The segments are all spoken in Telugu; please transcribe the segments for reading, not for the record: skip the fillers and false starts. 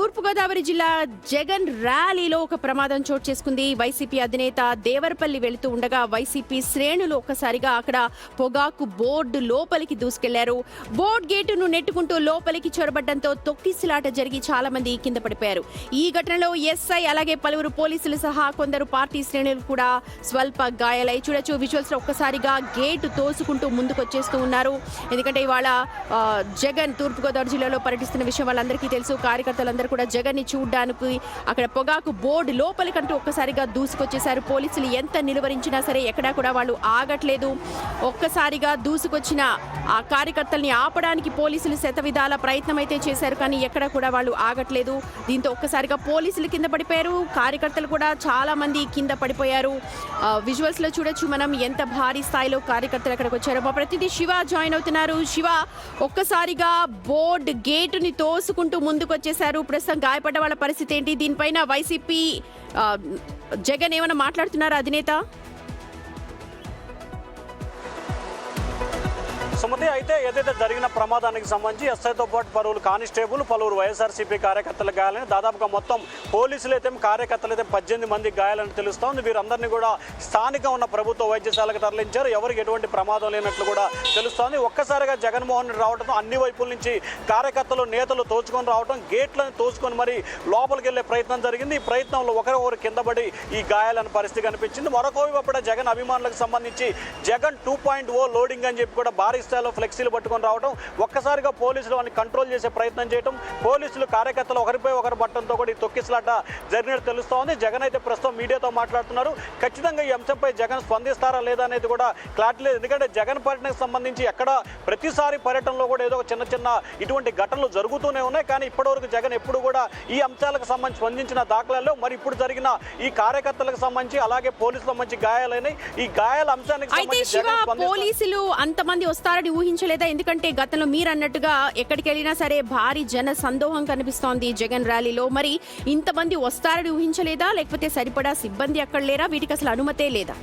తూర్పుగోదావరి జిల్లా జగన్ ర్యాలీలో ఒక ప్రమాదం చోటు చేసుకుంది. వైసీపీ అధినేత దేవరపల్లి వెళుతూ ఉండగా వైసీపీ శ్రేణులు ఒక్కసారిగా అక్కడ పొగాకు బోర్డు లోపలికి దూసుకెళ్లారు. బోర్డు గేటును నెట్టుకుంటూ లోపలికి చొరబడ్డంతో తొక్కిసలాట జరిగి చాలా మంది కింద పడిపోయారు. ఈ ఘటనలో ఎస్ఐ అలాగే పలువురు పోలీసులు సహా కొందరు పార్టీ శ్రేణులు కూడా స్వల్ప గాయాలై చూడొచ్చు. విజువల్స్ లో ఒక్కసారిగా గేటు తోసుకుంటూ ముందుకొచ్చేస్తూ ఉన్నారు. ఎందుకంటే ఇవాళ జగన్ తూర్పుగోదావరి జిల్లాలో పర్యటిస్తున్న విషయం వాళ్ళందరికీ తెలుసు. కార్యకర్తలందరూ కూడా జగన్ ని చూడడానికి అక్కడ పొగాకు బోర్డు లోపలికంటూ ఒక్కసారిగా దూసుకొచ్చేశారు. పోలీసులు ఎంత నిలువరించినా సరే ఎక్కడా కూడా వాళ్ళు ఆగట్లేదు. ఒక్కసారిగా దూసుకొచ్చిన ఆ కార్యకర్తల్ని ఆపడానికి పోలీసులు శతవిధాల ప్రయత్నం అయితే చేశారు, కానీ ఎక్కడ కూడా వాళ్ళు ఆగట్లేదు. దీంతో ఒక్కసారిగా పోలీసులు కింద పడిపోయారు. కార్యకర్తలు కూడా చాలా మంది కింద పడిపోయారు. విజువల్స్ లో చూడొచ్చు మనం ఎంత భారీ స్థాయిలో కార్యకర్తలు అక్కడికి వచ్చారు. మా ప్రతినిధి శివ జాయిన్ అవుతున్నారు. శివ, ఒక్కసారిగా బోర్డు గేటుని తోసుకుంటూ ముందుకొచ్చేశారు. ప్రస్తుతం గాయపడ్డ వాళ్ళ పరిస్థితి ఏంటి? దీనిపైన వైసీపీ జగన్ ఏమైనా మాట్లాడుతున్నారా అధినేత? సుమతి, అయితే ఏదైతే జరిగిన ప్రమాదానికి సంబంధించి ఎస్ఐతో పాటు పలువురు కానిస్టేబుల్, పలువురు వైఎస్ఆర్సీపీ కార్యకర్తల గాయాలని, దాదాపుగా మొత్తం పోలీసులు అయితే కార్యకర్తలు అయితే 18 మంది గాయాలని తెలుస్తోంది. వీరందరినీ కూడా స్థానిక ఉన్న ప్రభుత్వ వైద్యశాలకు తరలించారు. ఎవరికి ఎటువంటి ప్రమాదం లేనట్లు కూడా తెలుస్తోంది. ఒక్కసారిగా జగన్మోహన్ రెడ్డి రావడంతో అన్ని వైపుల నుంచి కార్యకర్తలు, నేతలు తోచుకొని రావడం, గేట్లను తోసుకొని మరి లోపలికి వెళ్లే ప్రయత్నం జరిగింది. ఈ ప్రయత్నంలో ఒకరు కిందపడి ఈ గాయాలని పరిస్థితి కనిపించింది. మరొక వైపు జగన్ అభిమానులకు సంబంధించి జగన్ 2.0 లోడింగ్ అని చెప్పి కూడా భారీ స్థాయిలో ఫ్లెక్సీలు పట్టుకొని రావడం, ఒక్కసారిగా పోలీసులు వారిని కంట్రోల్ చేసే ప్రయత్నం చేయడం, పోలీసులు కార్యకర్తలు ఒకరిపై ఒకరు పట్టడంతో కూడా ఈ తొక్కిసలాట జరిగినట్టు తెలుస్తోంది. జగన్ అయితే ప్రస్తుతం మీడియాతో మాట్లాడుతున్నారు. ఖచ్చితంగా ఈ అంశంపై జగన్ స్పందిస్తారా లేదా అనేది కూడా క్లారిటీ లేదు. ఎందుకంటే జగన్ పర్యటనకు సంబంధించి ఎక్కడ ప్రతిసారి పర్యటనలో కూడా ఏదో చిన్న చిన్న ఇటువంటి ఘటనలు జరుగుతూనే ఉన్నాయి. కానీ ఇప్పటివరకు జగన్ ఎప్పుడు కూడా ఈ అంశాలకు సంబంధించి స్పందించిన దాఖలాల్లో మరి ఇప్పుడు జరిగిన ఈ కార్యకర్తలకు సంబంధించి అలాగే పోలీసుల సంబంధించి గాయాలైనాయి. ఈ గాయాల అంశానికి పోలీసులు అంతమంది వస్తారని ఊహించలేదా? ఎందుకంటే గతంలో మీరు అన్నట్టుగా ఎక్కడికి వెళ్ళినా సరే భారీ జన సందోహం కనిపిస్తోంది జగన్ ర్యాలీలో. మరి ఇంతమంది వస్తారని ఊహించలేదా? లేకపోతే సరిపడా సిబ్బంది అక్కడ లేరా? వీటికి అసలు అనుమతే లేదా?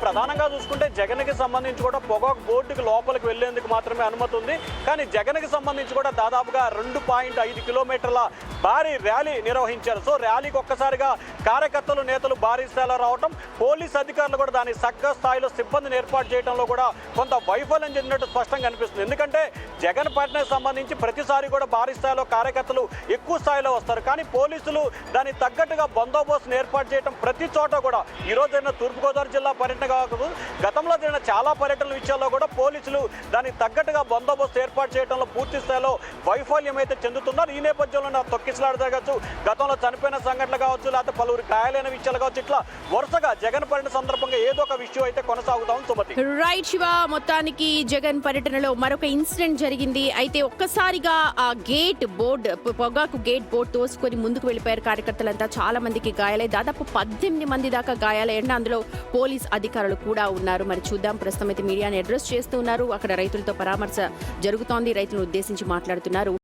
ప్రధానంగా చూసుకుంటే జగన్కి సంబంధించి కూడా పొగాకు బోర్డుకి లోపలికి వెళ్లేందుకు మాత్రమే అనుమతి ఉంది. కానీ జగన్కి సంబంధించి కూడా దాదాపుగా 2.5 కిలోమీటర్ల భారీ ర్యాలీ నిర్వహించారు. సో ర్యాలీకి ఒక్కసారిగా కార్యకర్తలు, నేతలు భారీ స్థాయిలో రావడం, పోలీస్ అధికారులు కూడా దాని సగ్గ స్థాయిలో సిబ్బందిని ఏర్పాటు చేయడంలో కూడా కొంత వైఫల్యం చెందినట్టు స్పష్టంగా కనిపిస్తుంది. ఎందుకంటే జగన్ పర్యటనకు సంబంధించి ప్రతిసారి కూడా భారీ స్థాయిలో కార్యకర్తలు ఎక్కువ స్థాయిలో వస్తారు. కానీ పోలీసులు దానికి తగ్గట్టుగా బందోబస్తును ఏర్పాటు చేయడం ప్రతి చోట కూడా ఈ రోజు జరిగిన తూర్పుగోదావరి జిల్లా పర్యటన కాదు, గతంలో జరిగిన చాలా పర్యటనల విషయాల్లో కూడా పోలీసులు దానికి తగ్గట్టుగా బందోబస్తు ఏర్పాటు చేయడంలో పూర్తి స్థాయిలో వైఫల్యం అయితే చెందుతున్నారు. ఈ నేపథ్యంలో తొక్కిసలాట జరగచ్చు, గతంలో చనిపోయిన సంఘటనలు కావచ్చు, లేకపోతే పలువురు గాయాలైన విషయాలు కావచ్చు, ఇట్లా వరుసగా జగన్ పర్యటన సందర్భంగా ఏదో ఒక విషయం అయితే కొనసాగుతాం. సుమతి, రైట్ శివ, మొత్తానికి జగన్ పర్యటనలో మరొక ఇన్సిడెంట్ జరిగింది. అయితే ఒక్కసారిగా ఆ గేట్ బోర్డు, పొగాకు గేట్ బోర్డు తోసుకొని ముందుకు వెళ్ళిపోయారు కార్యకర్తలంతా. చాలా మందికి గాయాలై దాదాపు 18 మంది దాకా గాయాలయ్యారు. అందులో పోలీస్ అధికారులు కూడా ఉన్నారు. మరి చూద్దాం. ప్రస్తుతం అయితే మీడియాని అడ్రస్ చేస్తూ ఉన్నారు. అక్కడ రైతులతో పరామర్శ జరుగుతోంది. రైతులను ఉద్దేశించి మాట్లాడుతున్నారు.